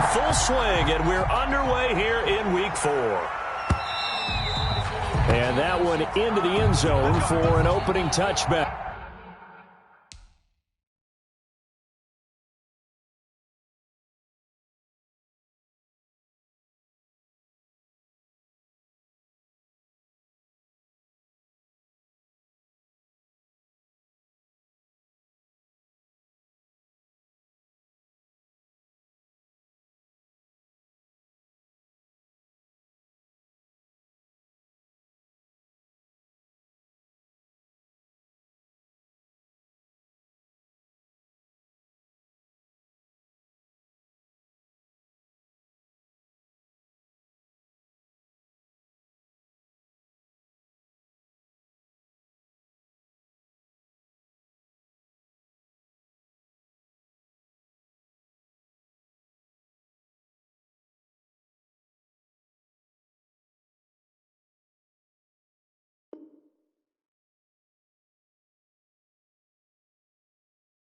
full swing, and we're underway here in Week 4. And that one into the end zone for an opening touchback.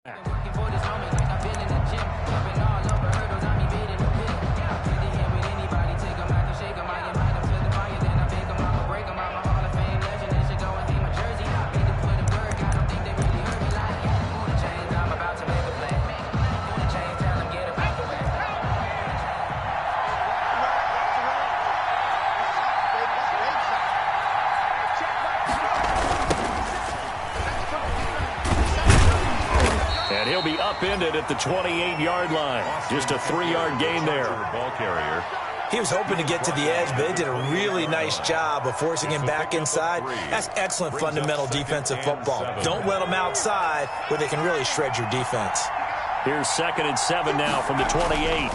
Working for this moment like I've been in the gym. Jumping all over hurdles, I'm evading the pit. Hit the head with anybody, take them out and shake them. I invite them to the fire, then I bake them, I'ma break them. I'm a Hall of Fame legend, they should go and hang my jersey. Made to put in work, I don't think they really heard me like who the chains, I'm about to make a play. Who the chains, tell them get up out the way. And he'll be upended at the 28-yard line. Just a 3-yard gain there. Ball carrier. He was hoping to get to the edge, but they did a really nice job of forcing him back inside. That's excellent fundamental defensive football. Don't let them outside where they can really shred your defense. Here's 2nd and 7 now from the 28.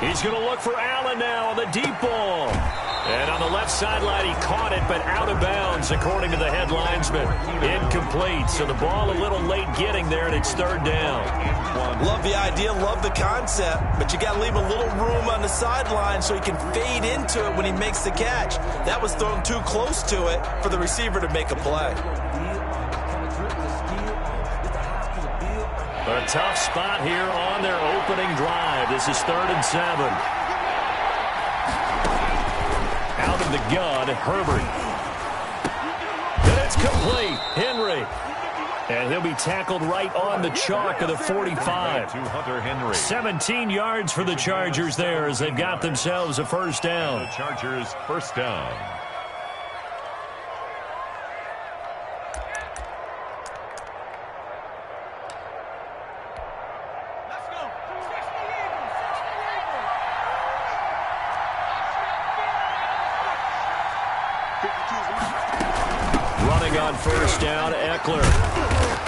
He's going to look for Allen now on the deep ball. And on the left sideline, he caught it, but out of bounds, according to the head linesman. Incomplete, so the ball a little late getting there, and it's 3rd down. Love the idea, love the concept, but you got to leave a little room on the sideline so he can fade into it when he makes the catch. That was thrown too close to it for the receiver to make a play. A tough spot here on their opening drive. This is 3rd and 7. Out of the gun, Herbert. And it's complete. Henry. And he'll be tackled right on the chalk of the 45. 17 yards for the Chargers there as they've got themselves a 1st down. The Chargers 1st down. Running on 1st down, Eckler.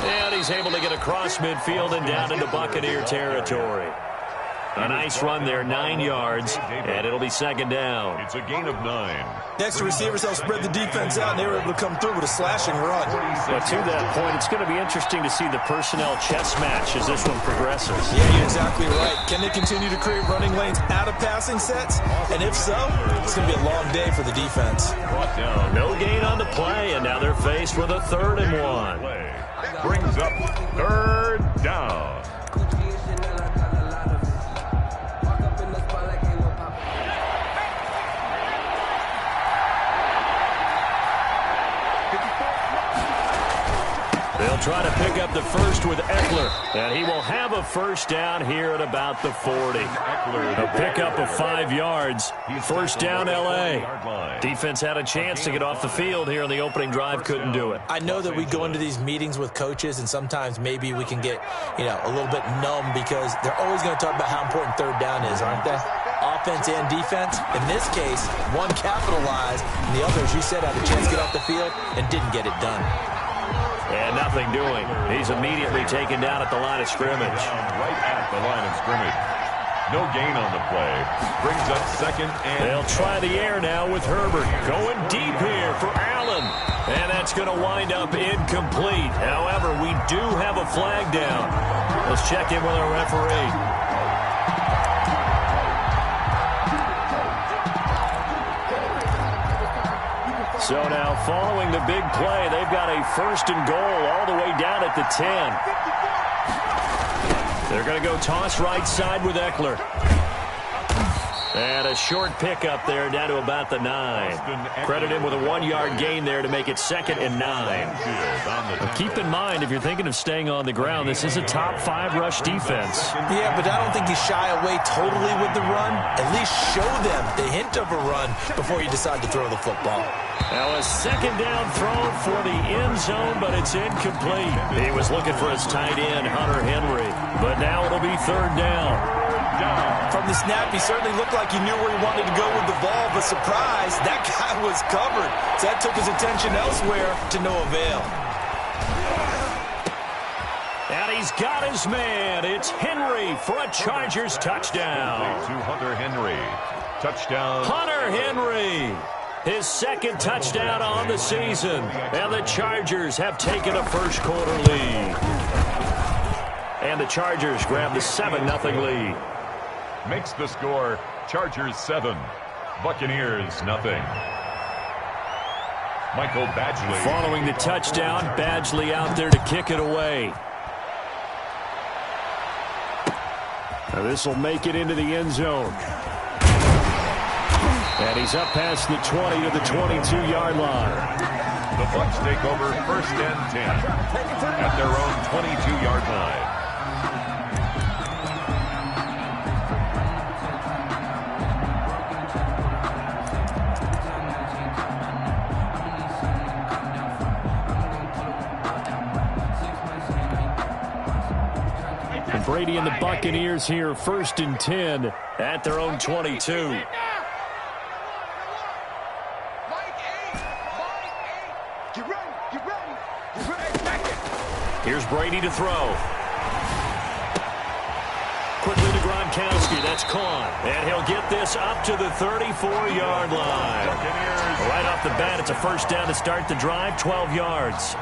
And he's able to get across midfield and down into Buccaneer territory. A nice run there, 9 yards, and it'll be 2nd down. It's a gain of 9. Next, the receivers helped spread the defense out, and they were able to come through with a slashing run. But to that point, it's going to be interesting to see the personnel chess match as this one progresses. Yeah, you're exactly right. Can they continue to create running lanes out of passing sets? And if so, it's going to be a long day for the defense. No gain on the play, and now they're faced with a 3rd and 1. Brings up 3rd down. They'll try to pick up the first with Eckler, and he will have a 1st down here at about the 40. A pickup of 5 yards. 1st down, L.A. Defense had a chance to get off the field here in the opening drive, couldn't do it. I know that we go into these meetings with coaches, and sometimes maybe we can get, a little bit numb because they're always going to talk about how important 3rd down is, aren't they? Offense and defense. In this case, one capitalized, and the other, as you said, had a chance to get off the field and didn't get it done. And nothing doing. He's immediately taken down at the line of scrimmage. Right at the line of scrimmage. No gain on the play. Brings up 2nd and... They'll try the air now with Herbert. Going deep here for Allen. And that's going to wind up incomplete. However, we do have a flag down. Let's check in with our referee. So now, following the big play, they've got a 1st and goal all the way down at the 10. They're going to go toss right side with Eckler. And a short pickup there down to about the 9. Credit him with a 1-yard gain there to make it 2nd and 9. But keep in mind, if you're thinking of staying on the ground, this is a top 5 rush defense. Yeah, but I don't think you shy away totally with the run. At least show them the hint of a run before you decide to throw the football. Now a 2nd down throw for the end zone, but it's incomplete. He was looking for his tight end, Hunter Henry. But now it'll be 3rd down. From the snap, he certainly looked like he knew where he wanted to go with the ball, but surprise, that guy was covered. So that took his attention elsewhere to no avail. And he's got his man. It's Henry for a Chargers touchdown. To Hunter Henry. Touchdown. Hunter Henry. His 2nd touchdown on the season. And the Chargers have taken a first-quarter lead. And the Chargers grab the 7-0 lead. Makes the score Chargers 7, Buccaneers nothing. Michael Badgley. Following the touchdown, Badgley out there to kick it away. Now this will make it into the end zone. And he's up past the 20 to the 22-yard line. The Bucs take over 1st and 10 at their own 22-yard line. Brady and the Buccaneers here, 1st and 10 at their own 22. Here's Brady to throw. Quickly to Gronkowski. That's caught. And he'll get this up to the 34-yard line. Right off the bat, it's a 1st down to start the drive, 12 yards.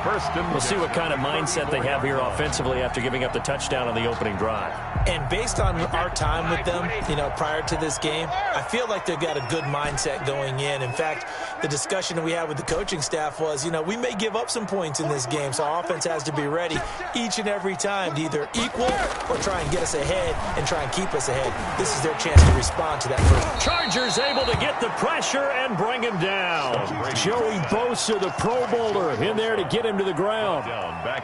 We'll see what kind of mindset they have here offensively after giving up the touchdown on the opening drive. And based on our time with them, prior to this game, I feel like they've got a good mindset going in. In fact, the discussion that we had with the coaching staff was, we may give up some points in this game, so our offense has to be ready each and every time to either equal or try and get us ahead and try and keep us ahead. This is their chance to respond to that first. Chargers able to get the pressure and bring him down. Joey Bosa, the Pro Bowler, in there to get him to the ground.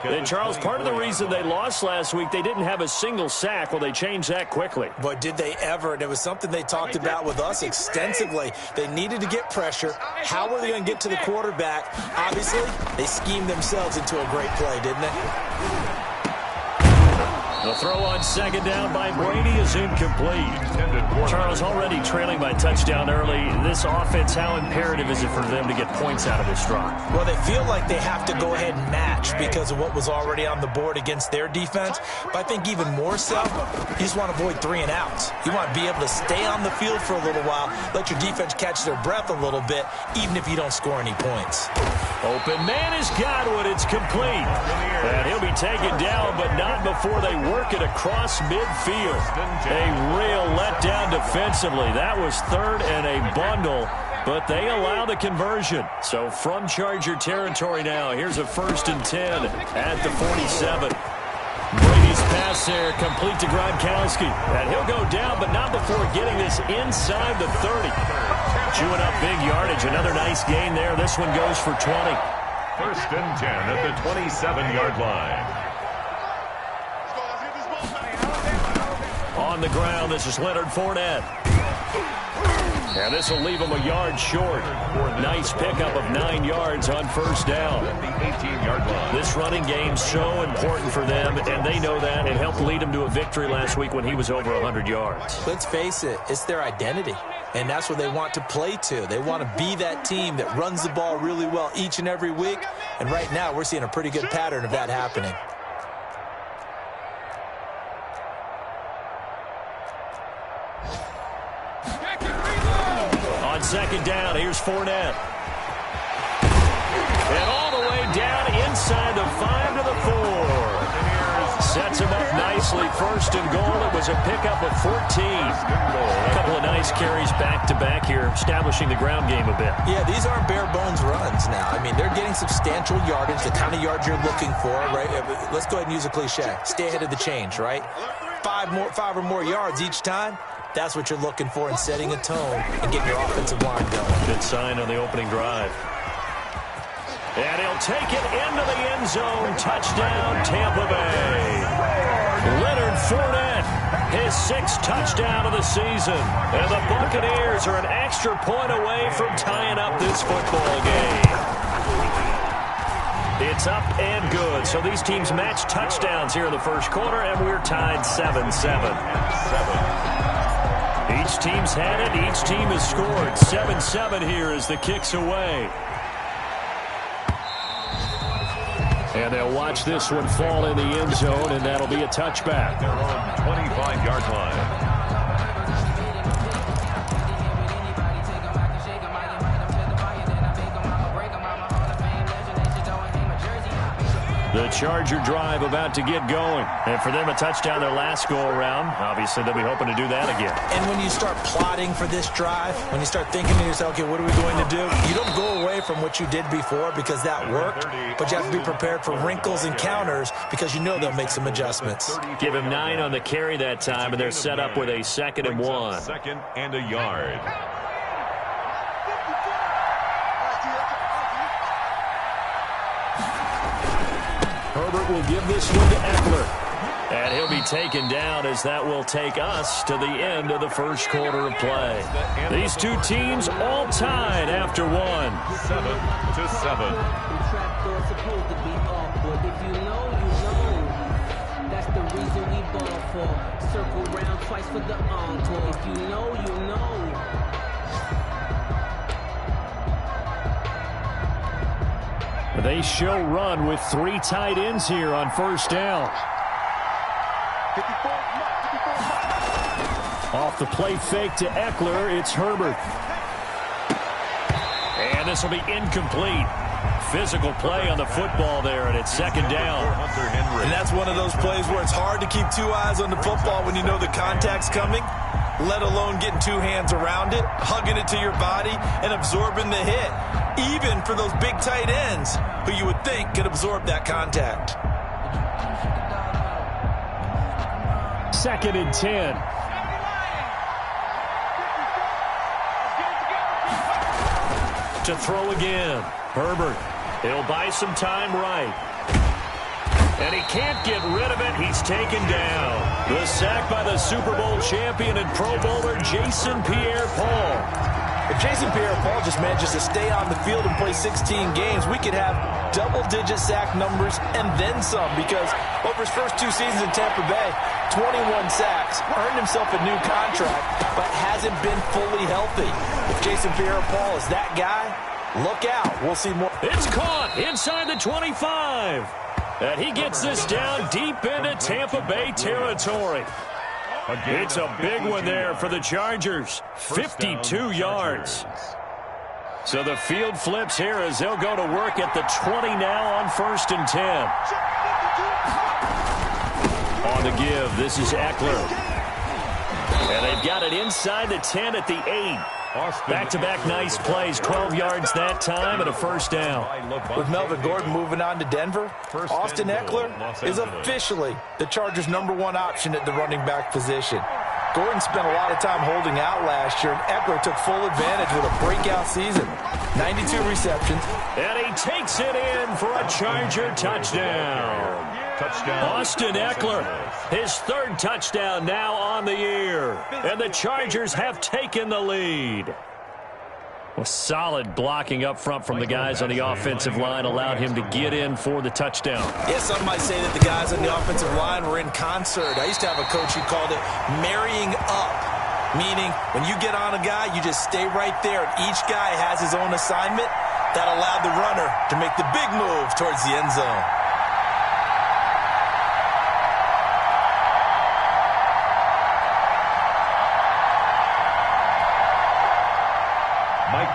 And Charles, part of the reason they lost last week, they didn't have a single sack. Well, they changed that quickly. But did they ever? And it was something they talked about with us extensively. They needed to get pressure. How were they going to get to the quarterback? Obviously, they schemed themselves into a great play, didn't they? The throw on 2nd down by Brady is incomplete. Charles already trailing by touchdown early. This offense, how imperative is it for them to get points out of this drive? Well, they feel like they have to go ahead and match because of what was already on the board against their defense. But I think even more so, you just want to avoid 3 and outs. You want to be able to stay on the field for a little while, let your defense catch their breath a little bit, even if you don't score any points. Open man is Godwin. It's complete. And he'll be taken down, but not before they work it across midfield. A real letdown defensively. That was 3rd and a bundle, but they allow the conversion. So from Charger territory now, here's a 1st and 10 at the 47. Brady's pass there, complete to Gronkowski. And he'll go down, but not before getting this inside the 30. Chewing up big yardage. Another nice gain there. This one goes for 20. 1st and 10 at the 27-yard line. On the ground, this is Leonard Fournette. And this will leave him a yard short. Nice pickup of 9 yards on 1st down. At the 18-yard line. This running game's so important for them, and they know that. It helped lead them to a victory last week when he was over 100 yards. Let's face it, it's their identity. And that's what they want to play to. They want to be that team that runs the ball really well each and every week. And right now, we're seeing a pretty good pattern of that happening. On 2nd down, here's Fournette. And all the way down inside the 5 to the 4. Sets him up nicely. First and goal. It was a pickup of 14. A couple of nice carries back-to-back here, establishing the ground game a bit. Yeah, these aren't bare-bones runs now. I mean, they're getting substantial yardage, the kind of yards you're looking for, right? Let's go ahead and use a cliche. Stay ahead of the change, right? Five or more yards each time. That's what you're looking for in setting a tone and getting your offensive line going. Good sign on the opening drive. And he'll take it into the end zone. Touchdown, Tampa Bay. Leonard Fournette, his 6th touchdown of the season. And the Buccaneers are an extra point away from tying up this football game. It's up and good. So these teams match touchdowns here in the first quarter, and we're tied 7-7. Each team's had it. Each team has scored. 7-7 here as the kick's away. And they'll watch this one fall in the end zone, and that'll be a touchback. Their own 25-yard line. The Charger drive about to get going. And for them, a touchdown their last go-around. Obviously, they'll be hoping to do that again. And when you start plotting for this drive, when you start thinking to yourself, okay, what are we going to do? You don't go away from what you did before because that worked, but you have to be prepared for wrinkles and counters because you know they'll make some adjustments. Give him 9 on the carry that time, and they're set up with a 2nd and 1. 2nd and a yard. Herbert will give this one to Eckler. And he'll be taken down as that will take us to the end of the first quarter of play. These two teams all tied after 1. 7-7. Supposed to be off, but if you know, you know. That's the reason we ball for. Circle round twice for the encore. If you know, you know. They show run with 3 tight ends here on first down. Off the play fake to Eckler, it's Herbert. And this will be incomplete. Physical play on the football there, and it's 2nd down. And that's one of those plays where it's hard to keep 2 eyes on the football when you know the contact's coming, let alone getting 2 hands around it, hugging it to your body, and absorbing the hit. Even for those big tight ends who you would think could absorb that contact. 2nd and 10. To throw again. Herbert. He'll buy some time right. And he can't get rid of it. He's taken down. The sack by the Super Bowl champion and Pro Bowler Jason Pierre-Paul. If Jason Pierre-Paul just manages to stay on the field and play 16 games, we could have double-digit sack numbers and then some, because over his first 2 seasons in Tampa Bay, 21 sacks, earned himself a new contract, but hasn't been fully healthy. If Jason Pierre-Paul is that guy, look out. We'll see more. It's caught inside the 25. And he gets this down deep into Tampa Bay territory. It's a big one there for the Chargers. 52 yards. So the field flips here as they'll go to work at the 20 now on 1st and 10. On the give, this is Eckler. And they've got it inside the 10 at the 8. Back-to-back nice plays, 12 yards that time and a 1st down. With Melvin Gordon moving on to Denver, Austin Eckler is officially the Chargers' #1 option at the running back position. Gordon spent a lot of time holding out last year, and Eckler took full advantage with a breakout season. 92 receptions. And he takes it in for a Charger touchdown. Austin Eckler, his 3rd touchdown now on the year. And the Chargers have taken the lead. Well, solid blocking up front from the guys on the offensive line allowed him to get in for the touchdown. Yeah, some might say that the guys on the offensive line were in concert. I used to have a coach who called it marrying up, meaning when you get on a guy, you just stay right there, and each guy has his own assignment. That allowed the runner to make the big move towards the end zone.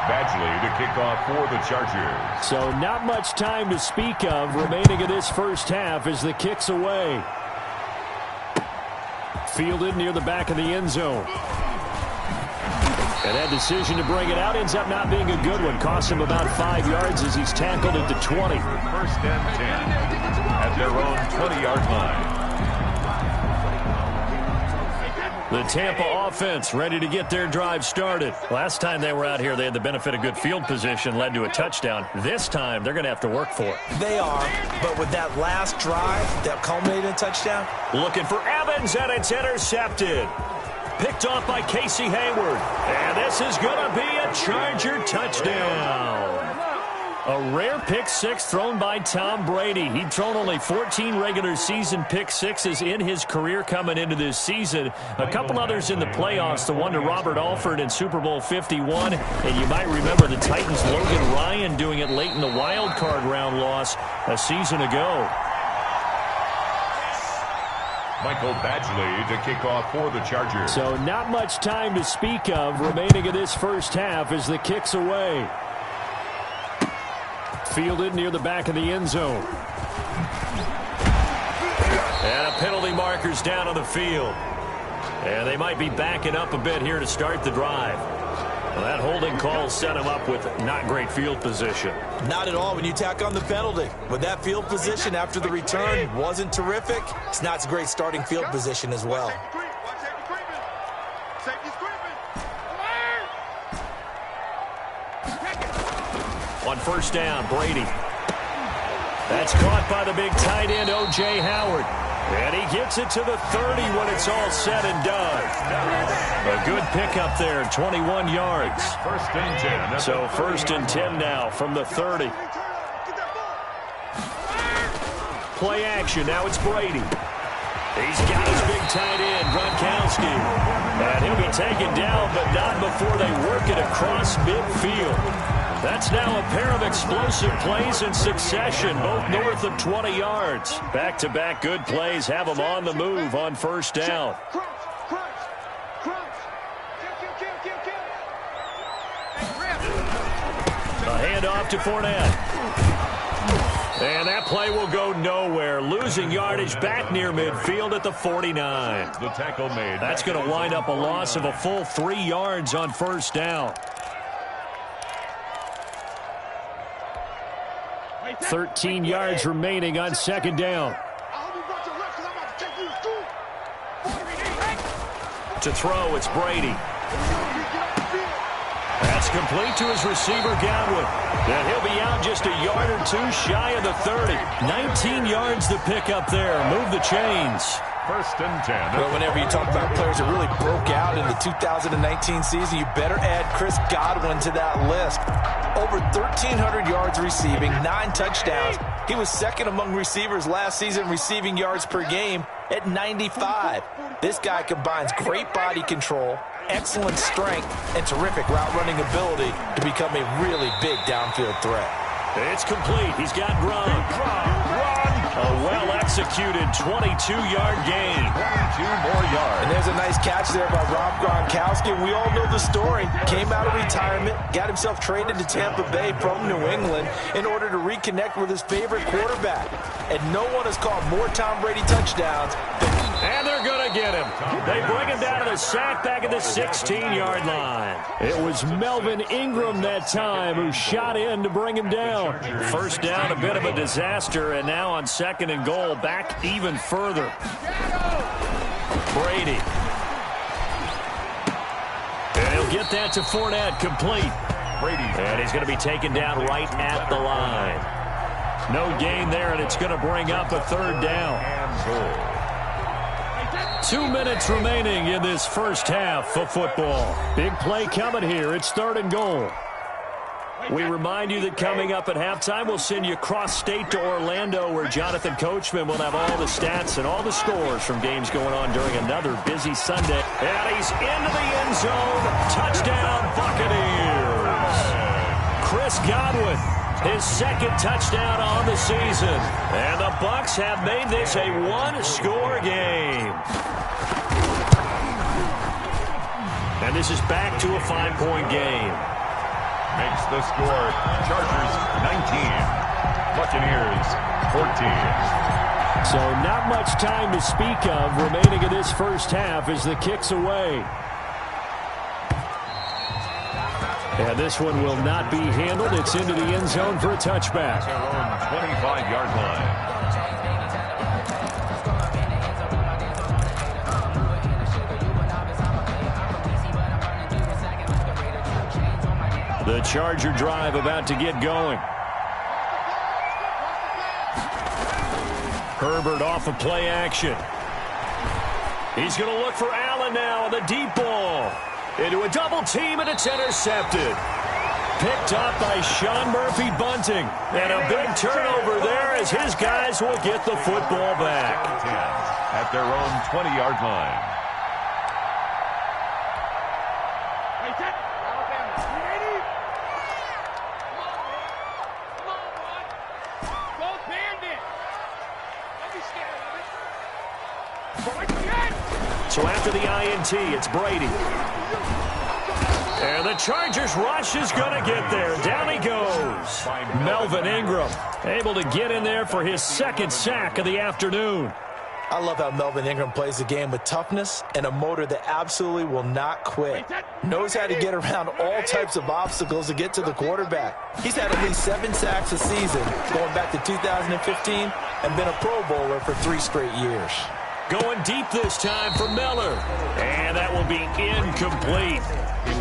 Badgley to kick off for the Chargers. So not much time to speak of remaining in this first half as the kick's away. Fielded near the back of the end zone. And that decision to bring it out ends up not being a good one. Costs him about 5 yards as he's tackled at the 20. First and 10 at their own 20-yard line. The Tampa offense ready to get their drive started. Last time they were out here, they had the benefit of good field position, led to a touchdown. This time, they're going to have to work for it. They are, but with that last drive that culminated in a touchdown. Looking for Evans, and it's intercepted. Picked off by Casey Hayward. And this is going to be a Charger touchdown. A rare pick six thrown by Tom Brady. He'd thrown only 14 regular season pick sixes in his career coming into this season. A couple others in the playoffs, the one to Robert Alford in Super Bowl 51. And you might remember the Titans' Logan Ryan doing it late in the wild card round loss a season ago. Michael Badgley to kick off for the Chargers. So not much time to speak of remaining in this first half as the kick's away. Fielded near the back of the end zone. And a penalty marker's down on the field. And they might be backing up a bit here to start the drive. Well, that holding call set him up with not great field position. Not at all when you tack on the penalty. With that field position after the return wasn't terrific, it's not a great starting field position as well. On first down, Brady. That's caught by the big tight end, O.J. Howard. And he gets it to the 30 when it's all said and done. A good pickup there, 21 yards. First and 10. So first and 10 now from the 30. Play action, now it's Brady. He's got his big tight end, Gronkowski. And he'll be taken down, but not before they work it across midfield. That's now a pair of explosive plays in succession, both north of 20 yards. Back-to-back good plays have them on the move on first down. A handoff to Fournette. And that play will go nowhere. Losing yardage back near midfield at the 49. The tackle made. That's going to wind up a loss of a full 3 yards on first down. 13 yards remaining on second down. To throw, it's Brady. That's complete to his receiver, Godwin. And he'll be out just a yard or two shy of the 30. 19 yards to pick up there. Move the chains. First and 10. Well, whenever you talk about players that really broke out in the 2019 season, you better add Chris Godwin to that list. Over 1,300 yards receiving, 9 touchdowns. He was second among receivers last season receiving yards per game at 95. This guy combines great body control, excellent strength, and terrific route running ability to become a really big downfield threat. It's complete. He's got Gronk. A well-executed 22-yard gain. 22 more yards. And there's a nice catch there by Rob Gronkowski. We all know the story. Came out of retirement, got himself traded to Tampa Bay from New England in order to reconnect with his favorite quarterback. And no one has caught more Tom Brady touchdowns than he. And they're going to get him. They bring him down to the sack back at the 16-yard line. It was Melvin Ingram that time who shot in to bring him down. First down, a bit of a disaster, and now on second and goal, back even further. Brady. And he'll get that to Fournette, complete. Brady. And he's going to be taken down right at the line. No gain there, and it's going to bring up a third down. 2 minutes remaining in this first half of football. Big play coming here. It's third and goal. We remind you that coming up at halftime, we'll send you cross-state to Orlando, where Jonathan Coachman will have all the stats and all the scores from games going on during another busy Sunday. And he's into the end zone. Touchdown, Buccaneers. Chris Godwin, his second touchdown on the season. And the Bucs have made this a one-score game. And this is back to a 5-point game. Makes the score Chargers 19, Buccaneers 14. So not much time to speak of remaining in this first half as the kick's away. And this one will not be handled. It's into the end zone for a touchback. Their own 25-yard line. The Charger drive about to get going. Herbert off of play action. He's going to look for Allen now on the deep ball. Into a double team, and it's intercepted. Picked up by Sean Murphy-Bunting. And a big turnover there as his guys will get the football back. At their own 20-yard line. So after the INT, it's Brady. And the Chargers rush is going to get there. Down he goes. Melvin Ingram able to get in there for his second sack of the afternoon. I love how Melvin Ingram plays the game with toughness and a motor that absolutely will not quit. Knows how to get around all types of obstacles to get to the quarterback. He's had at least 7 sacks a season going back to 2015 and been a Pro Bowler for 3 straight years. Going deep this time for Miller. And that will be incomplete.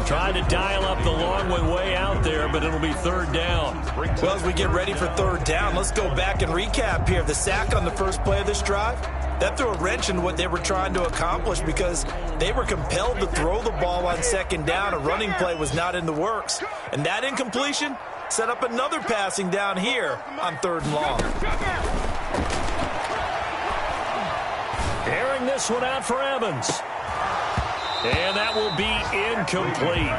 Trying to dial up the long way out there, but it'll be third down. Well, as we get ready for third down, let's go back and recap here. The sack on the first play of this drive, that threw a wrench in what they were trying to accomplish because they were compelled to throw the ball on second down. A running play was not in the works. And that incompletion set up another passing down here on third and long. Airing this one out for Evans. And that will be incomplete.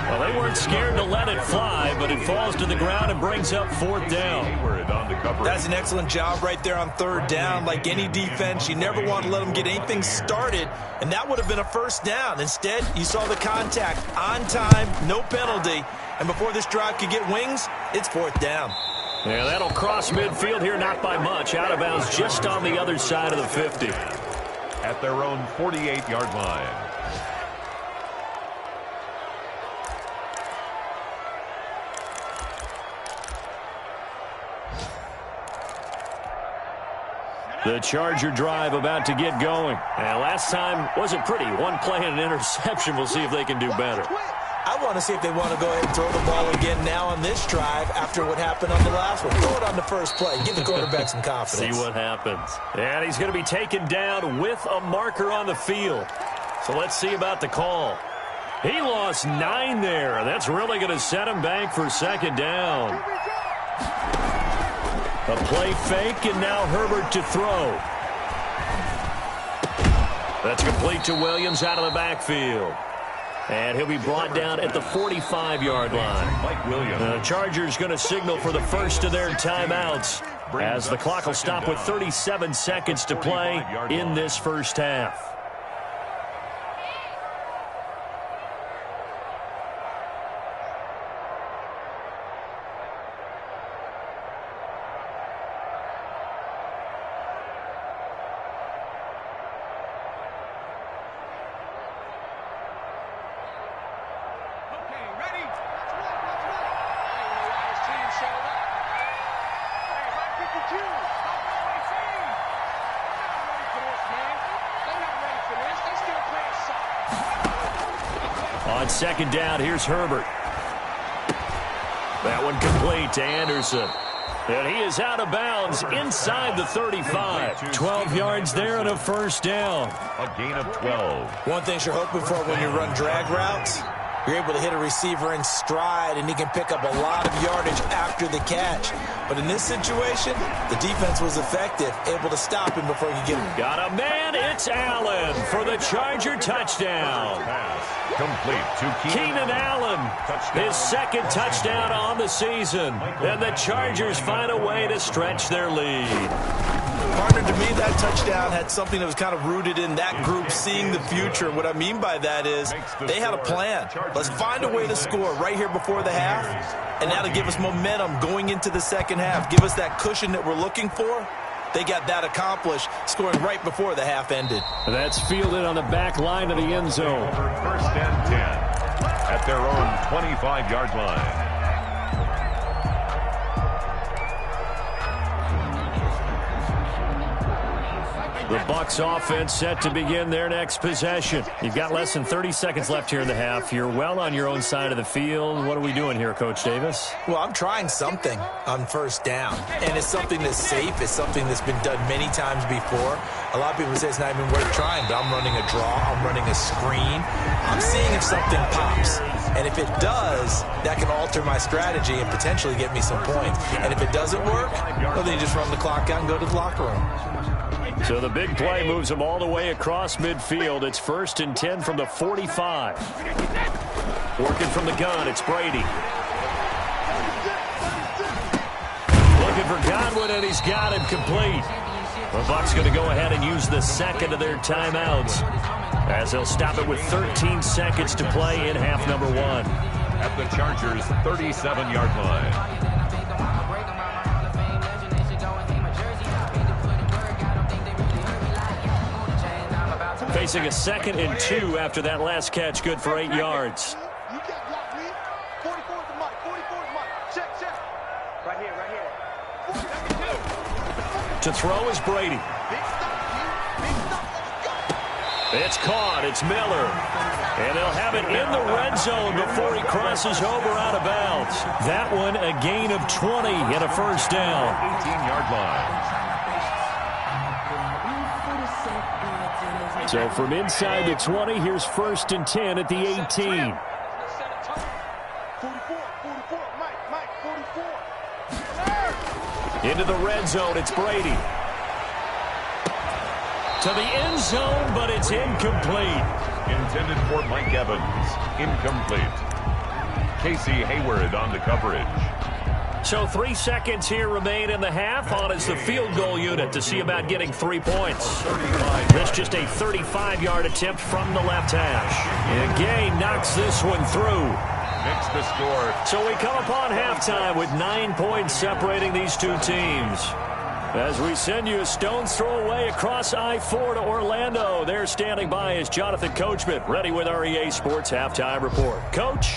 Well, they weren't scared to let it fly, but it falls to the ground and brings up fourth down. That's an excellent job right there on third down. Like any defense, you never want to let them get anything started, and that would have been a first down. Instead, you saw the contact on time, no penalty, and before this drive could get wings, it's fourth down. Yeah, that'll cross midfield here, not by much. Out of bounds just on the other side of the 50. At their own 48-yard line. The Charger drive about to get going. And last time wasn't pretty. One play and an interception. We'll see if they can do better. I want to see if they want to go ahead and throw the ball again now on this drive after what happened on the last one. Throw it on the first play. Give the quarterback some confidence. See what happens. And he's going to be taken down with a marker on the field. So let's see about the call. He lost 9 there. That's really going to set him back for second down. A play fake, and now Herbert to throw. That's complete to Williams out of the backfield. And he'll be brought down at the 45-yard line. Mike Williams. The Chargers going to signal for the first of their timeouts as the clock will stop with 37 seconds to play in this first half. On second down, here's Herbert. That one complete to Anderson. And he is out of bounds inside the 35. 12 yards there and a first down. A gain of 12. One thing you're hoping for when you run drag routes, you're able to hit a receiver in stride, and he can pick up a lot of yardage after the catch. But in this situation, the defense was effective, able to stop him before he could get him. Got a man, it's Allen for the Charger touchdown. Pass complete to Keenan Allen, his second touchdown on the season. And the Chargers find a way to stretch their lead. Partner, to me, that touchdown had something that was kind of rooted in that group seeing the future. What I mean by that is they had a plan. Let's find a way to score right here before the half, and that'll give us momentum going into the second half. Give us that cushion that we're looking for. they got that accomplished, scoring right before the half ended. That's fielded on the back line of the end zone. First and 10 at their own 25-yard line. The Bucs offense set to begin their next possession. You've got less than 30 seconds left here in the half. You're well on your own side of the field. What are we doing here, Coach Davis? Well, I'm trying something on first down, and it's something that's safe. It's something that's been done many times before. A lot of people say it's not even worth trying, but I'm running a draw. I'm running a screen. I'm seeing if something pops. And if it does, that can alter my strategy and potentially get me some points. And if it doesn't work, well, then you just run the clock out and go to the locker room. So the big play moves them all the way across midfield. It's first and 10 from the 45. Working from the gun, it's Brady. Looking for Godwin, and he's got him complete. The Bucs going to go ahead and use the second of their timeouts, as they'll stop it with 13 seconds to play in half number one. At the Chargers' 37-yard line. Facing a 2nd and 2 after that last catch, good for 8 yards. To throw is Brady. It's caught. It's Miller. And they'll have it in the red zone before he crosses over out of bounds. That one a gain of 20 and a first down. 18-yard line. So from inside the 20, here's first and 10 at the 18. Into the red zone, it's Brady. To the end zone, but it's incomplete. Intended for Mike Evans. Incomplete. Casey Hayward on the coverage. So 3 seconds here remain in the half. On is the field goal unit to see about getting 3 points. This just a 35-yard attempt from the left hash. And Gay knocks this one through. Makes the score. So we come upon halftime with 9 points separating these two teams. As we send you a stone's throw away across I-4 to Orlando. There standing by is Jonathan Coachman, ready with our EA Sports Halftime Report. Coach?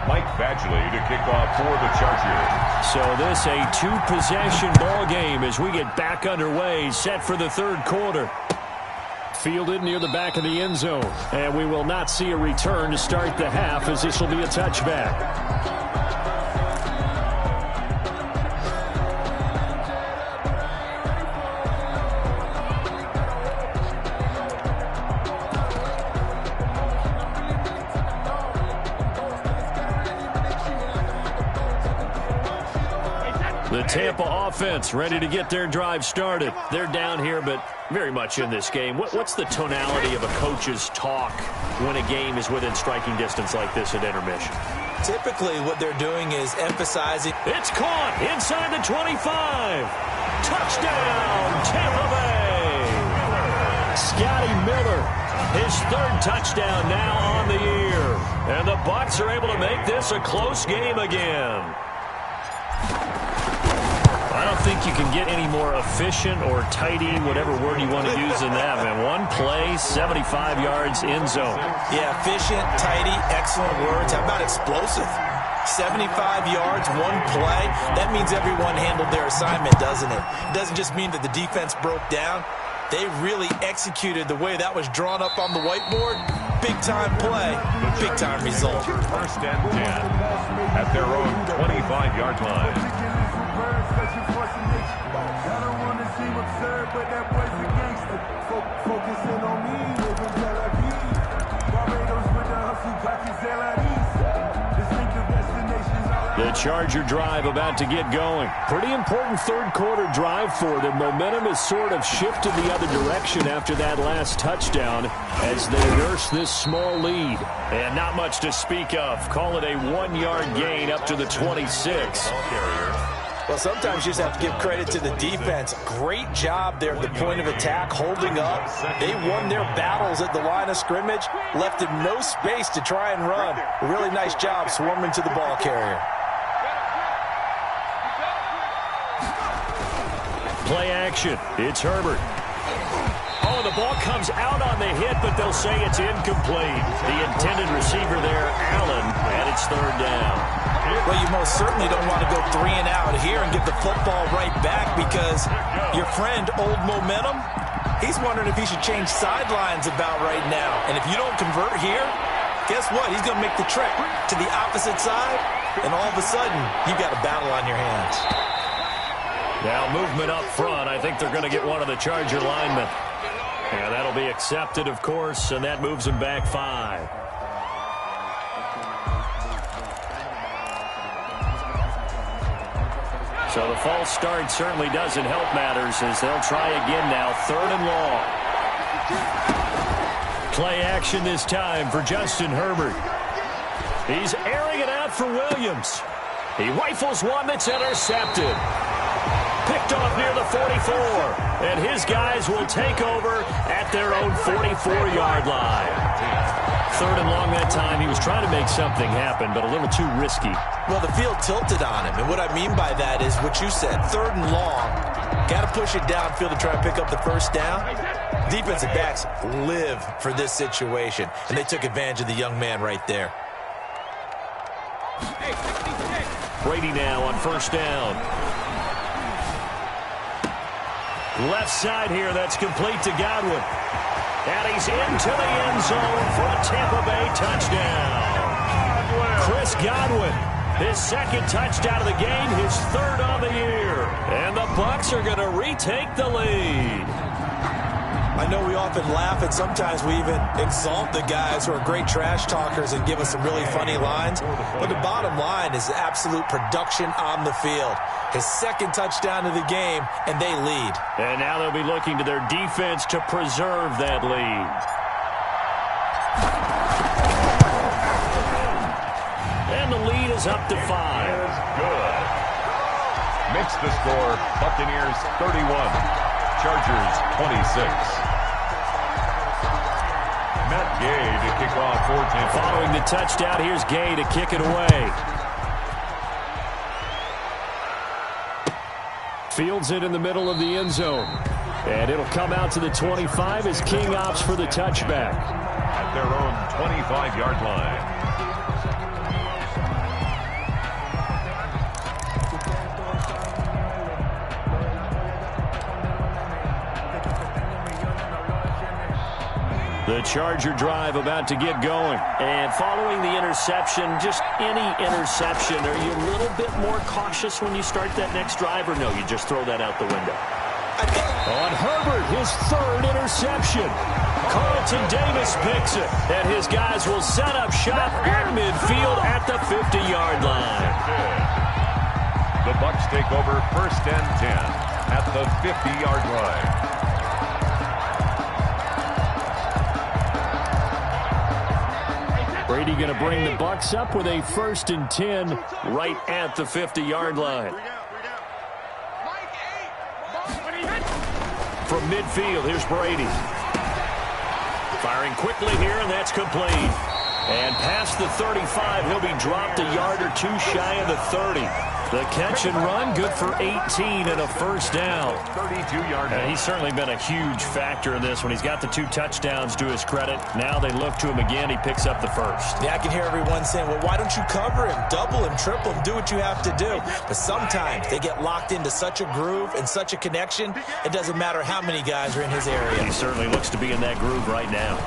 Mike Badgley to kick off for the Chargers. So this a 2-possession ball game as we get back underway, set for the third quarter. Fielded near the back of the end zone. And we will not see a return to start the half, as this will be a touchback. The Tampa offense ready to get their drive started. They're down here, but very much in this game. What's the tonality of a coach's talk when a game is within striking distance like this at intermission? Typically, what they're doing is emphasizing. It's caught inside the 25. Touchdown, Tampa Bay. Scotty Miller, his 3rd touchdown now on the year. And the Bucs are able to make this a close game again. I don't think you can get any more efficient or tidy, whatever word you want to use in that, man. One play, 75 yards in zone. Yeah, efficient, tidy, excellent words. How about explosive? 75 yards, one play. That means everyone handled their assignment, doesn't it? It doesn't just mean that the defense broke down. They really executed the way that was drawn up on the whiteboard. Big-time play, big-time result. First and 10 at their own 25-yard line. The Charger drive about to get going. Pretty important third quarter drive for them. Momentum has sort of shifted the other direction after that last touchdown as they nurse this small lead. And not much to speak of. Call it a 1-yard gain up to the 26. Well, sometimes you just have to give credit to the defense. Great job there at the point of attack, holding up. They won their battles at the line of scrimmage, left them no space to try and run. A really nice job swarming to the ball carrier. Play action. It's Herbert. Oh, the ball comes out on the hit, but they'll say it's incomplete. The intended receiver there, Allen, and it's third down. Well, you most certainly don't want to go 3 and out here and get the football right back because your friend, Old Momentum, he's wondering if he should change sidelines about right now. And if you don't convert here, guess what? He's going to make the trek to the opposite side, and all of a sudden, you've got a battle on your hands. Now movement up front. I think they're going to get one of the Charger linemen. And that'll be accepted, of course, and that moves them back 5. So the false start certainly doesn't help matters as they'll try again now, 3rd and long. Play action this time for Justin Herbert. He's airing it out for Williams. He rifles one that's intercepted. Picked off near the 44, and his guys will take over at their own 44-yard line. 3rd and long that time. He was trying to make something happen, but a little too risky. Well, the field tilted on him, and what I mean by that is what you said, 3rd and long. Got to push it downfield to try to pick up the first down. Defensive backs live for this situation, and they took advantage of the young man right there. Brady now on 1st down. Left side here, that's complete to Godwin. And he's into the end zone for a Tampa Bay touchdown. Chris Godwin, his 2nd touchdown of the game, his 3rd on the year. And the Bucs are going to retake the lead. I know we often laugh, and sometimes we even exalt the guys who are great trash talkers and give us some really funny lines. But the bottom line is absolute production on the field. His 2nd touchdown of the game, and they lead. And now they'll be looking to their defense to preserve that lead. And the lead is up to 5. Good. Makes the score Buccaneers 31, Chargers 26. Matt Gay to kick off for Tampa. Following the touchdown, here's Gay to kick it away. Fields it in the middle of the end zone. And it'll come out to the 25 as King opts for the touchback. At their own 25-yard line. The Charger drive about to get going. And following the interception, just any interception, are you a little bit more cautious when you start that next drive, or no, you just throw that out the window? On Herbert, his 3rd interception. Carlton Davis picks it, and his guys will set up shop at midfield at the 50-yard line. The Bucs take over 1st and 10 at the 50-yard line. Brady going to bring the Bucs up with a 1st and 10 right at the 50-yard line. From midfield, here's Brady. Firing quickly here, and that's complete. And past the 35, he'll be dropped a yard or 2 shy of the 30. The catch and run, good for 18 and a 1st down. 32-yard. And he's certainly been a huge factor in this when he's got the 2 touchdowns to his credit. Now they look to him again. He picks up the 1st. Yeah, I can hear everyone saying, well, why don't you cover him, double him, triple him, do what you have to do. But sometimes they get locked into such a groove and such a connection, it doesn't matter how many guys are in his area. He certainly looks to be in that groove right now.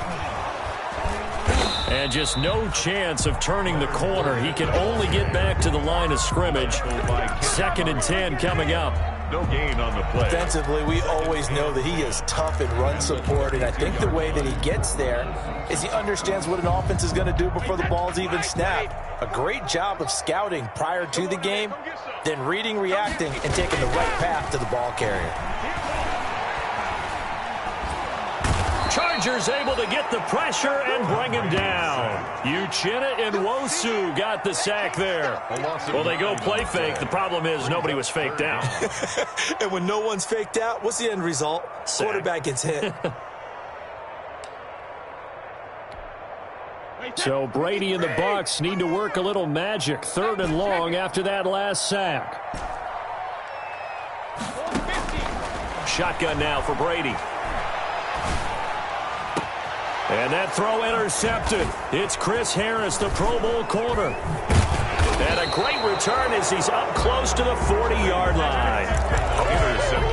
And just no chance of turning the corner. He can only get back to the line of scrimmage. 2nd and 10 coming up. No gain on the play. Defensively, we always know that he is tough in run support, and I think the way that he gets there is he understands what an offense is going to do before the ball's even snapped. A great job of scouting prior to the game, then reading, reacting, and taking the right path to the ball carrier. Chargers able to get the pressure and bring him down. Uchenna and Nwosu got the sack there. Well, they go play fake. The problem is nobody was faked out. And when no one's faked out, what's the end result? Sack. Quarterback gets hit. So Brady and the Bucs need to work a little magic. 3rd and long after that last sack. shotgun now for Brady. And that throw intercepted. It's Chris Harris, the Pro Bowl corner. And a great return as he's up close to the 40-yard line.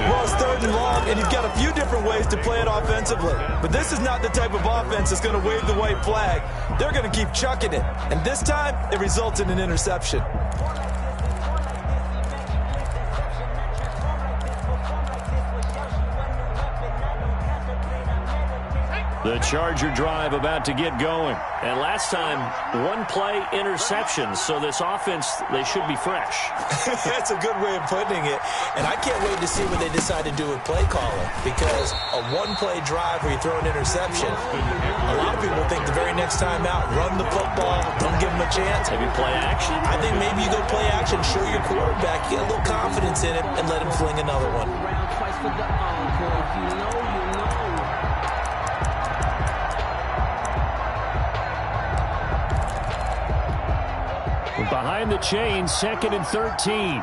Well, it's 3rd and long, and you've got a few different ways to play it offensively. But this is not the type of offense that's going to wave the white flag. They're going to keep chucking it. And this time, it results in an interception. The Charger drive about to get going. And last time, 1-play interceptions. So this offense, they should be fresh. That's a good way of putting it. And I can't wait to see what they decide to do with play calling. Because a 1-play drive where you throw an interception, a lot of people think the very next time out, run the football, don't give them a chance. Maybe play action? I think maybe you go play action, show your quarterback, get a little confidence in him, and let him fling another one. Behind the chain, 2nd and 13.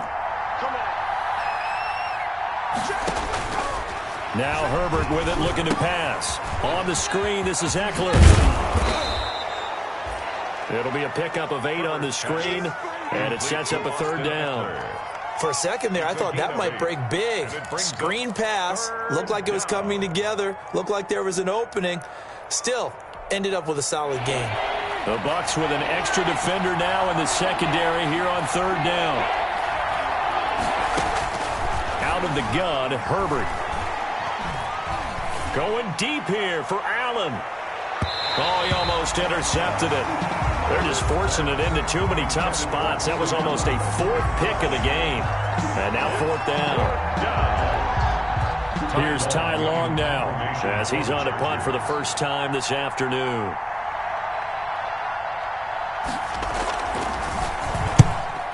Now Herbert with it, looking to pass. On the screen, this is Eckler. It'll be a pickup of 8 on the screen, and it sets up a 3rd down. For a second there, I thought that might break big. Screen pass, looked like it was coming together, looked like there was an opening. Still, ended up with a solid game. The Bucs with an extra defender now in the secondary here on 3rd down. Out of the gun, Herbert. Going deep here for Allen. Oh, he almost intercepted it. They're just forcing it into too many tough spots. That was almost a 4th pick of the game. And now 4th down. Here's Ty Long now as he's on a punt for the first time this afternoon.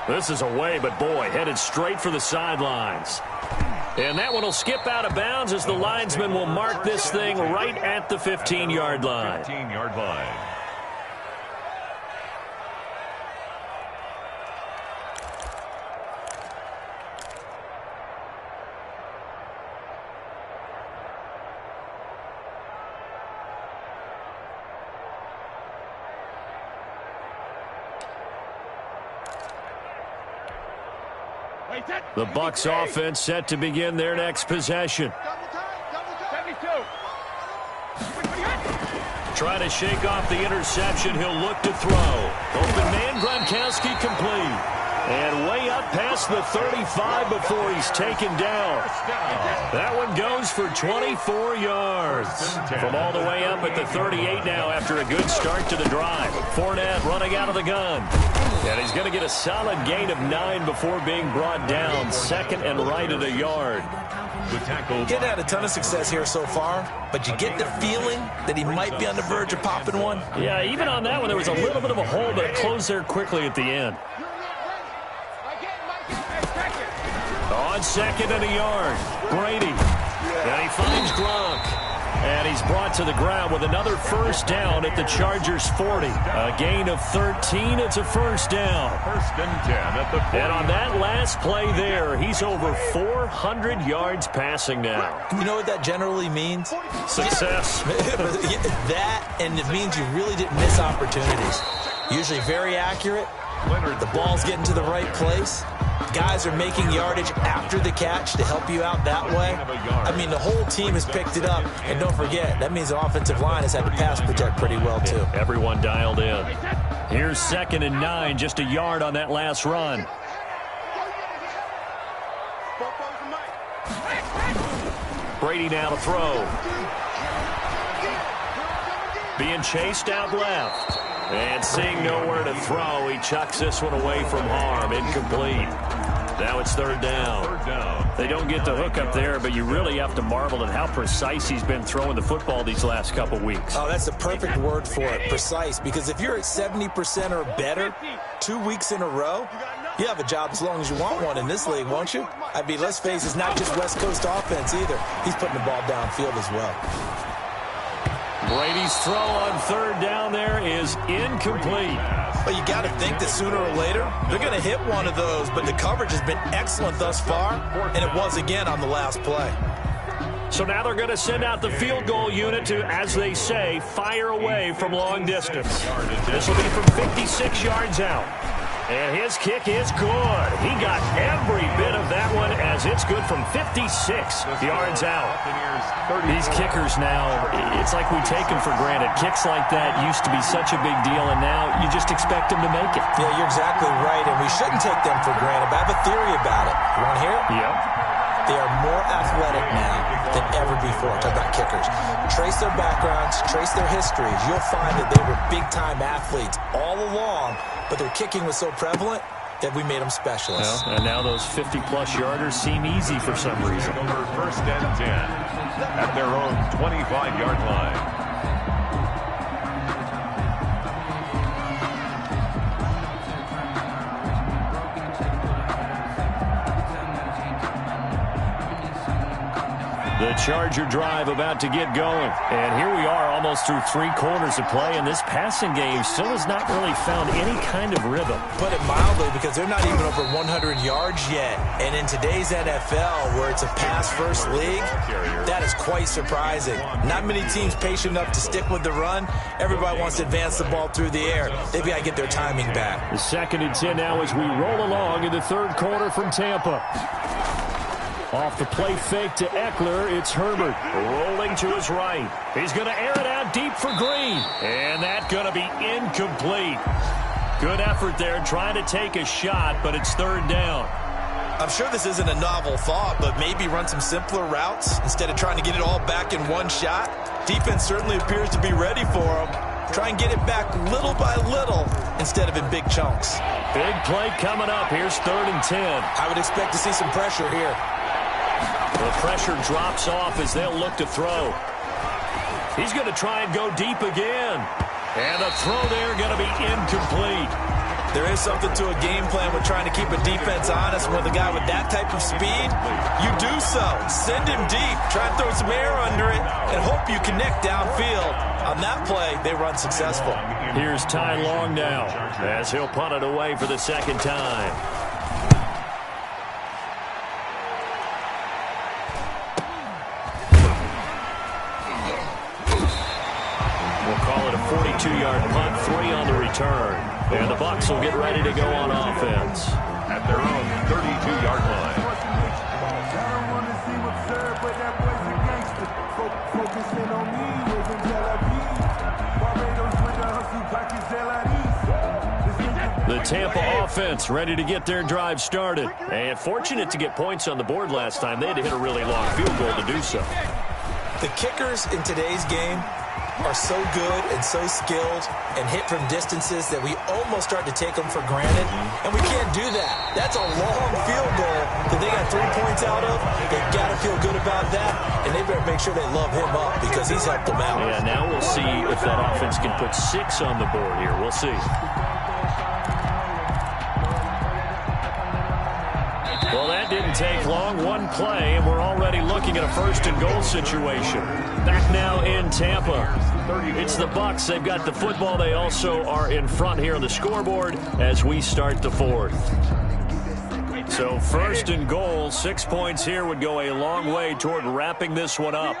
This is away, but boy, headed straight for the sidelines. And that one will skip out of bounds as the linesman will mark this thing right at the 15-yard line. 15-yard line. The Bucs offense set to begin their next possession. Trying to shake off the interception. He'll look to throw. Open man, Gronkowski complete. And way up past the 35 before he's taken down. That one goes for 24 yards. From all the way up at the 38 now after a good start to the drive. Fournette running out of the gun. And he's going to get a solid gain of 9 before being brought down. 2nd and right at a yard. Getting had a ton of success here so far, but you get the feeling that he might be on the verge of popping one. Yeah, even on that one, there was a little bit of a hole, but it closed there quickly at the end. On 2nd and a yard, Brady. And he finds Gronk. And he's brought to the ground with another 1st down at the Chargers' 40. A gain of 13. It's a 1st down. 1st and 10 at the 40. And on that last play there, he's over 400 yards passing now. You know what that generally means? Success. That, and it means you really didn't miss opportunities. Usually very accurate. The ball's getting to the right place. Guys are making yardage after the catch to help you out that way. I mean, the whole team has picked it up. And don't forget, that means the offensive line has had to pass protect pretty well, too. Everyone dialed in. Here's 2nd and 9, just a yard on that last run. Brady now to throw. Being chased out left. And seeing nowhere to throw, he chucks this one away from harm. Incomplete. Now it's 3rd down. They don't get the hook up there, but you really have to marvel at how precise he's been throwing the football these last couple weeks. Oh, that's the perfect word for it, precise. Because if you're at 70% or better 2 weeks in a row, you have a job as long as you want one in this league, won't you? I mean, let's face it, it's not just West Coast offense either. He's putting the ball downfield as well. Brady's throw on 3rd down there is incomplete. Well, you got to think that sooner or later, they're going to hit one of those, but the coverage has been excellent thus far, and it was again on the last play. So now they're going to send out the field goal unit to, as they say, fire away from long distance. This will be from 56 yards out. And his kick is good. He got every bit of that one as it's good from 56 yards out. These kickers now, it's like we take them for granted. Kicks like that used to be such a big deal, and now you just expect them to make it. Yeah, you're exactly right, and we shouldn't take them for granted, but I have a theory about it. You want to hear it? Yep. They are more athletic now than ever before. Talk about kickers. Trace their backgrounds, trace their histories. You'll find that they were big-time athletes all along, but their kicking was so prevalent that we made them specialists. Well, and now those 50-plus yarders seem easy for some reason. Over 1st and 10 at their own 25-yard line. The Charger drive about to get going. And here we are almost through 3 quarters of play, and this passing game still has not really found any kind of rhythm. Put it mildly, because they're not even over 100 yards yet. And in today's NFL, where it's a pass-first league, that is quite surprising. Not many teams patient enough to stick with the run. Everybody wants to advance the ball through the air. They've got to get their timing back. The 2nd and 10 now as we roll along in the 3rd quarter from Tampa. Off the play fake to Eckler, it's Herbert rolling to his right. He's going to air it out deep for Green, and that's going to be incomplete. Good effort there trying to take a shot, but it's 3rd down. I'm sure this isn't a novel thought, but maybe run some simpler routes instead of trying to get it all back in one shot. Defense certainly appears to be ready for them. Try and get it back little by little instead of in big chunks. Big play coming up. Here's 3rd and 10. I would expect to see some pressure here. The pressure drops off as they'll look to throw. He's going to try and go deep again. And the throw there going to be incomplete. There is something to a game plan with trying to keep a defense honest. With a guy with that type of speed, you do so. Send him deep. Try and throw some air under it and hope you connect downfield. On that play, they run successful. Here's Ty Long now as he'll punt it away for the 2nd time. We'll call it a 42-yard punt, 3 on the return. And the Bucs will get ready to go on offense. At their own 32-yard line. The Tampa offense ready to get their drive started. And fortunate to get points on the board last time. They had to hit a really long field goal to do so. The kickers in today's game are so good and so skilled and hit from distances that we almost start to take them for granted, and we can't do that. That's a long field goal that they got 3 points out of. They've got to feel good about that, and they better make sure they love him up because he's helped them out. Yeah, now we'll see if that offense can put 6 on the board here. We'll see. Well, that didn't take long. 1 play, and we're already looking at a 1st and goal situation. Back now in Tampa. It's the Bucs. They've got the football. They also are in front here on the scoreboard as we start the 4th. So 1st and goal, 6 points here would go a long way toward wrapping this one up.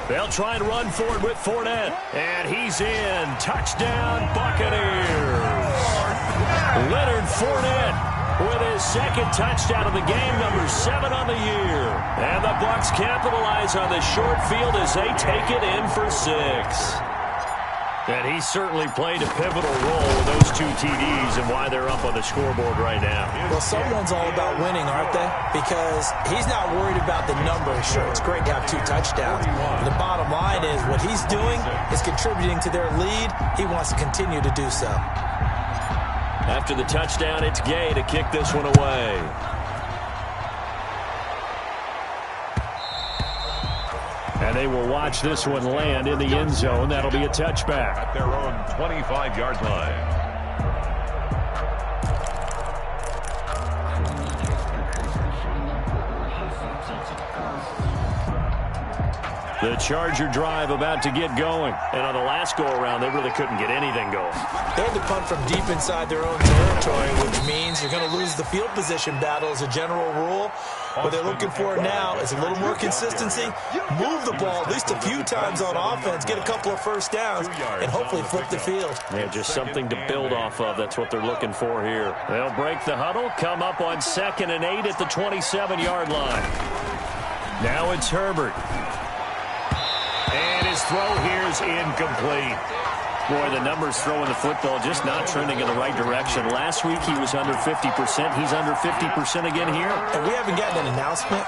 They'll try and run forward with Fournette. And he's in. Touchdown, Buccaneers. Leonard Fournette with his 2nd touchdown of the game, number 7 on the year. And the Bucs capitalize on the short field as they take it in for 6. And he certainly played a pivotal role with those 2 TDs and why they're up on the scoreboard right now. Well, someone's all about winning, aren't they? Because he's not worried about the numbers. Sure, it's great to have 2 touchdowns. But the bottom line is what he's doing is contributing to their lead. He wants to continue to do so. After the touchdown, it's Gay to kick this one away. And they will watch this one land in the end zone. That'll be a touchback. At their own 25-yard line. The Charger drive about to get going. And on the last go-around, they really couldn't get anything going. They had to punt from deep inside their own territory, which means you're going to lose the field position battle as a general rule. What they're looking for now is a little more consistency, move the ball at least a few times on offense, get a couple of first downs, and hopefully flip the field. Yeah, just something to build off of. That's what they're looking for here. They'll break the huddle, come up on 2nd and 8 at the 27-yard line. Now it's Herbert. And his throw here is incomplete. Boy, the numbers throwing the football just not trending in the right direction. Last week he was under 50%. He's under 50% again here. And we haven't gotten an announcement,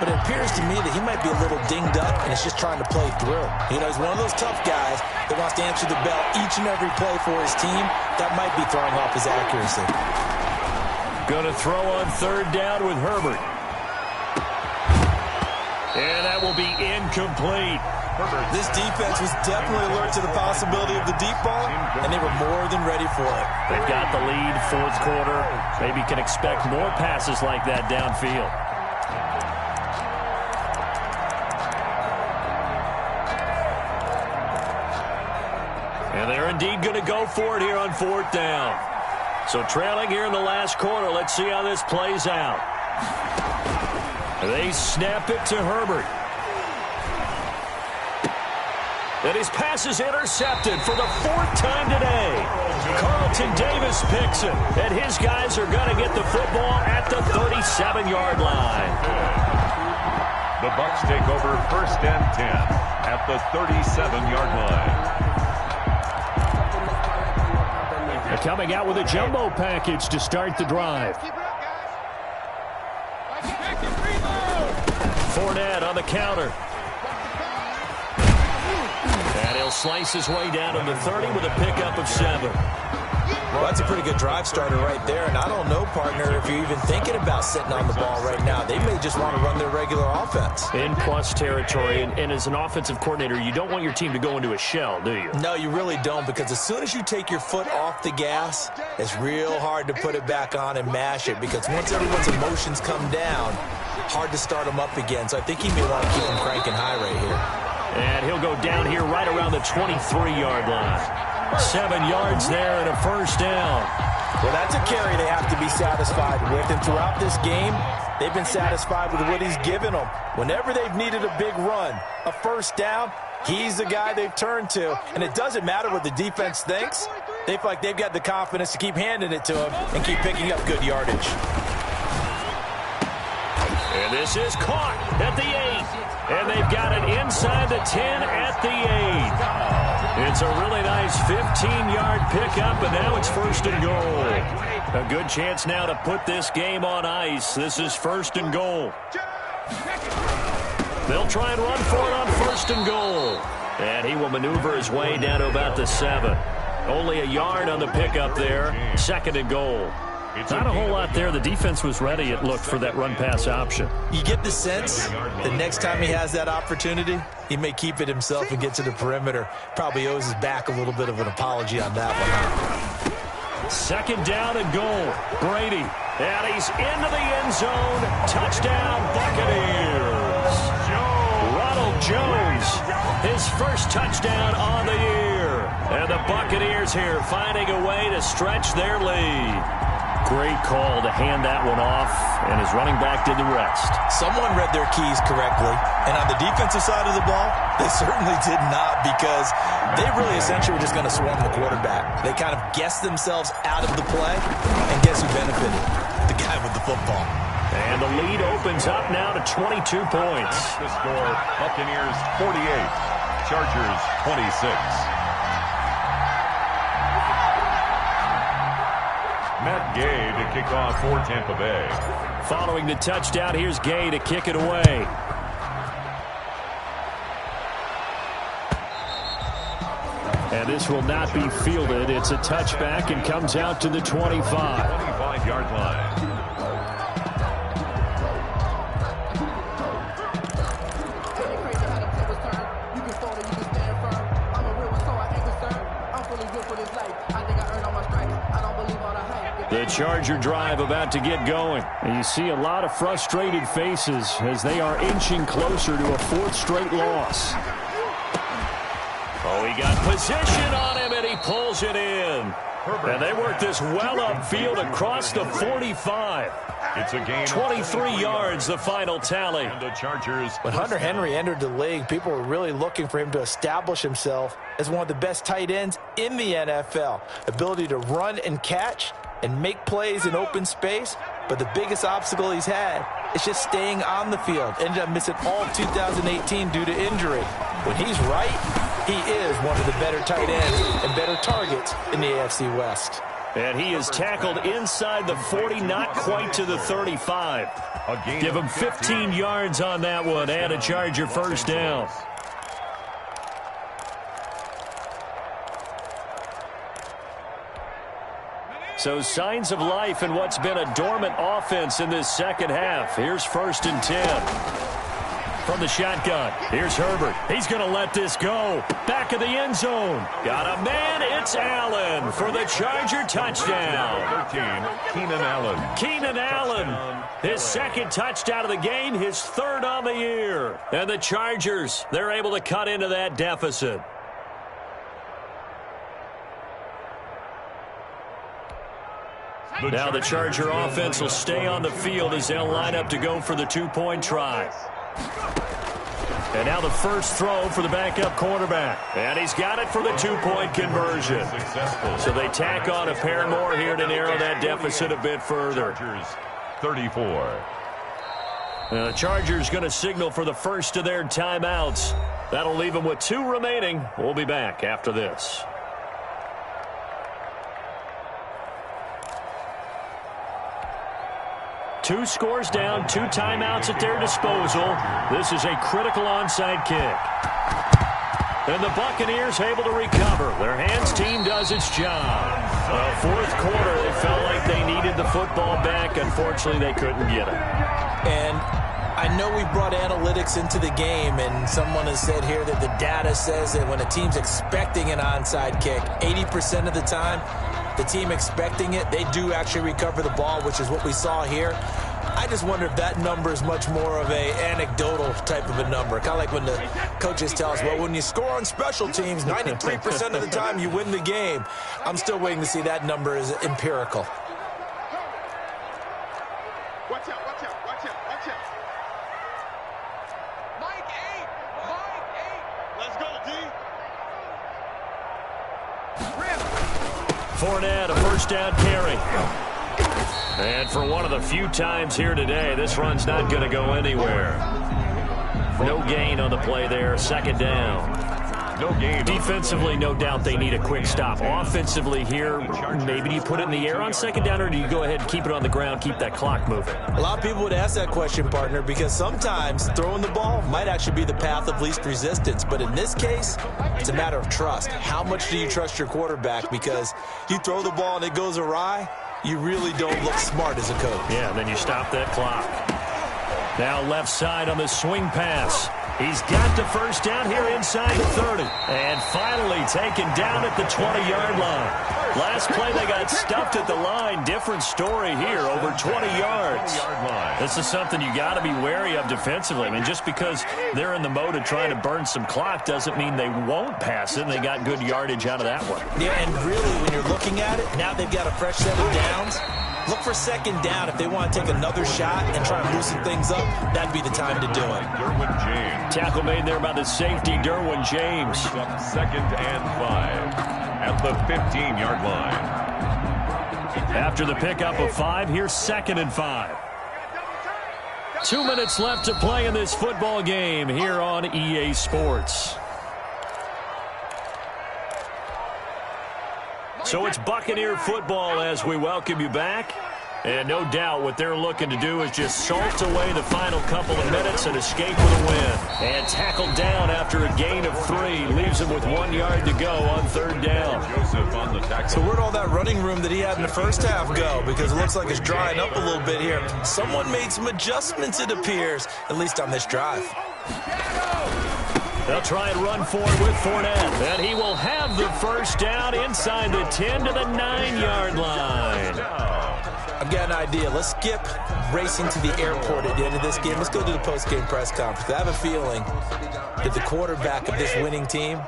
but it appears to me that he might be a little dinged up and is just trying to play through. You know, he's one of those tough guys that wants to answer the bell each and every play for his team. That might be throwing off his accuracy. Going to throw on 3rd down with Herbert. And that will be incomplete. This defense was definitely alert to the possibility of the deep ball, and they were more than ready for it. They've got the lead, 4th quarter. Maybe can expect more passes like that downfield. And they're indeed going to go for it here on 4th down. So trailing here in the last quarter. Let's see how this plays out. They snap it to Herbert. And his pass is intercepted for the 4th time today. Carlton Davis picks it. And his guys are going to get the football at the 37-yard line. The Bucs take over 1st and 10 at the 37-yard line. They're coming out with a jumbo package to start the drive. Fournette on the counter. And he'll slice his way down to the 30 with a pickup of 7. Well, that's a pretty good drive starter right there. And I don't know, partner, if you're even thinking about sitting on the ball right now. They may just want to run their regular offense. In plus territory. And as an offensive coordinator, you don't want your team to go into a shell, do you? No, you really don't, because as soon as you take your foot off the gas, it's real hard to put it back on and mash it, because once everyone's emotions come down, hard to start them up again. So I think he may want to keep them cranking high right here. And he'll go down here right around the 23-yard line. 7 yards there and a 1st down. Well, that's a carry they have to be satisfied with. And throughout this game, they've been satisfied with what he's given them. Whenever they've needed a big run, a 1st down, he's the guy they've turned to. And it doesn't matter what the defense thinks. They feel like they've got the confidence to keep handing it to him and keep picking up good yardage. And this is caught at the 8. And they've got it inside the 10 at the 8. It's a really nice 15-yard pickup, and now it's 1st and goal. A good chance now to put this game on ice. This is 1st and goal. They'll try and run for it on 1st and goal. And he will maneuver his way down to about the 7. Only a yard on the pickup there. 2nd and goal. Not a whole lot there. The defense was ready, it looked, for that run-pass option. You get the sense that next time he has that opportunity, he may keep it himself and get to the perimeter. Probably owes his back a little bit of an apology on that one. 2nd down and goal. Brady. And he's into the end zone. Touchdown, Buccaneers. Ronald Jones, his 1st touchdown on the year. And the Buccaneers here finding a way to stretch their lead. Great call to hand that one off, and his running back did the rest. Someone read their keys correctly, and on the defensive side of the ball, they certainly did not, because they really essentially were just going to swarm the quarterback. They kind of guessed themselves out of the play, and guess who benefited? The guy with the football. And the lead opens up now to 22 points. The score, Buccaneers 48, Chargers 26. Matt Gay to kick off for Tampa Bay. Following the touchdown, here's Gay to kick it away. And this will not be fielded. It's a touchback and comes out to the 25. 25-yard line. The the Charger drive about to get going. And you see a lot of frustrated faces as they are inching closer to a fourth straight loss. Oh, he got position on him, and he pulls it in. And they work this well upfield across the 45. It's a gain 23 yards, the final tally. And the Chargers. When Hunter Henry entered the league, people were really looking for him to establish himself as one of the best tight ends in the NFL. Ability to run and catch and make plays in open space. But the biggest obstacle he's had is just staying on the field. Ended up missing all of 2018 due to injury. When he's right, he is one of the better tight ends and better targets in the AFC West. And he is tackled inside the 40, not quite to the 35. Give him 15 yards on that one and a Charger first down. So signs of life in what's been a dormant offense in this second half. Here's 1st and 10. From the shotgun, here's Herbert. He's going to let this go. Back of the end zone. Got a man. It's Allen for the Charger touchdown. 13, Keenan Allen. Keenan Allen, his second touchdown of the game, his third on the year. And the Chargers, they're able to cut into that deficit. Now the Charger offense will stay on the field as they'll line up to go for the two-point try. And now the first throw for the backup quarterback. And he's got it for the two-point conversion. Successful. So they tack on a pair more here to narrow that deficit a bit further. Chargers 34. The Chargers going to signal for the first of their timeouts. That'll leave them with 2 remaining. We'll be back after this. Two scores down, 2 timeouts at their disposal. This is a critical onside kick. And the Buccaneers able to recover. Their hands team does its job. Fourth quarter, they felt like they needed the football back. Unfortunately, they couldn't get it. And I know we brought analytics into the game, and someone has said here that the data says that when a team's expecting an onside kick, 80% of the time, the team expecting it, they do actually recover the ball, which is what we saw here. I just wonder if that number is much more of a anecdotal type of a number. Kind of like when the coaches tell us, well, when you score on special teams, 93% of the time you win the game. I'm still waiting to see that number is empirical. Watch out, watch out, watch out, watch out. Mike 8. Let's go, D. Fournette, a first down carry. And for one of the few times here today, this run's not going to go anywhere. No gain on the play there, second down. No gain. Defensively, no doubt they need a quick stop. Offensively here, maybe do you put it in the air on second down, or do you go ahead and keep it on the ground, keep that clock moving? A lot of people would ask that question, partner, because sometimes throwing the ball might actually be the path of least resistance. But in this case, it's a matter of trust. How much do you trust your quarterback? Because you throw the ball and it goes awry, you really don't look smart as a coach. Yeah, then you stop that clock. Now left side on the swing pass. He's got the first down here inside the 30. And finally taken down at the 20-yard line. Last play they got stuffed at the line. Different story here, over 20 yards. This is something you got to be wary of defensively. I mean, just because they're in the mode of trying to burn some clock doesn't mean they won't pass it, and they got good yardage out of that one. Yeah, and really, when you're looking at it, now they've got a fresh set of downs. Look for second down. If they want to take another shot and try and loosen things up, that'd be the time to do it. Derwin James. Tackle made there by the safety, Derwin James. Second and 5 at the 15-yard line. After the pickup of 5, here's second and 5. 2 minutes left to play in this football game here on EA Sports. So it's Buccaneer football as we welcome you back. And no doubt what they're looking to do is just salt away the final couple of minutes and escape with a win. And tackled down after a gain of 3. Leaves him with 1 yard to go on third down. Joseph on the tackle. So where'd all that running room that he had in the first half go? Because it looks like it's drying up a little bit here. Someone made some adjustments, it appears, at least on this drive. They'll try and run for it with Fournette. And he will have the first down inside the 10 to the 9-yard line. I've got an idea. Let's skip racing to the airport at the end of this game. Let's go to the post-game press conference. I have a feeling that the quarterback of this winning team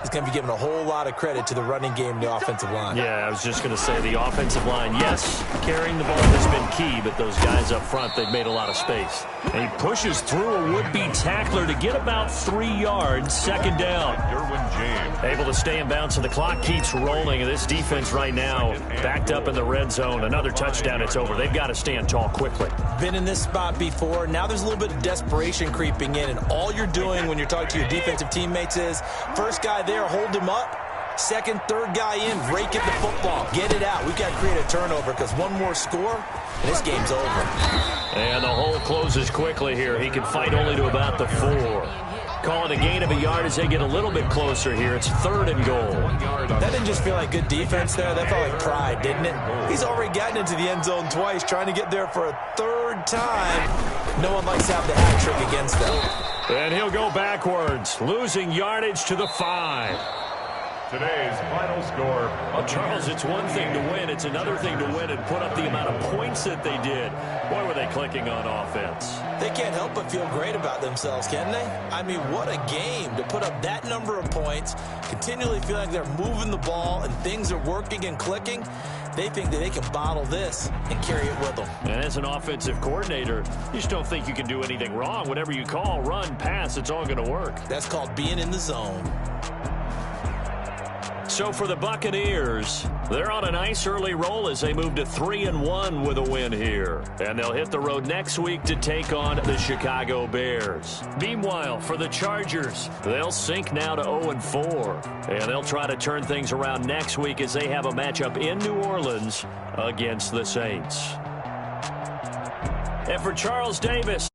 is going to be giving a whole lot of credit to the running game and the offensive line. Yeah, I was just going to say the offensive line, yes, carrying the ball has been key, but those guys up front, they've made a lot of space. And he pushes through a would-be tackler to get about 3 yards, second down. Able to stay in bounds, and the clock keeps rolling. And this defense right now backed up in the red zone. Another touchdown, it's over. They've got to stand tall quickly. Been in this spot before. Now there's a little bit of desperation creeping in, and all you're doing when you're talking to your defensive teammates is first guy there, hold him up. Second, third guy in, rake at the football. Get it out. We've got to create a turnover because one more score, and this game's over. And the hole closes quickly here. He can fight only to about the 4. Calling a gain of a yard as they get a little bit closer here. It's 3rd and goal. That didn't just feel like good defense there. That felt like pride, didn't it? He's already gotten into the end zone twice, trying to get there for a 3rd time. No one likes to have the hat trick against them. And he'll go backwards, losing yardage to the 5. Today's final score. Well, Charles, it's one thing to win. It's another thing to win and put up the amount of points that they did. Boy, were they clicking on offense. They can't help but feel great about themselves, can they? I mean, what a game to put up that number of points, continually feeling like they're moving the ball and things are working and clicking. They think that they can bottle this and carry it with them. And as an offensive coordinator, you just don't think you can do anything wrong. Whatever you call, run, pass, it's all going to work. That's called being in the zone. So for the Buccaneers, they're on a nice early roll as they move to 3-1 with a win here. And they'll hit the road next week to take on the Chicago Bears. Meanwhile, for the Chargers, they'll sink now to 0-4. And they'll try to turn things around next week as they have a matchup in New Orleans against the Saints. And for Charles Davis,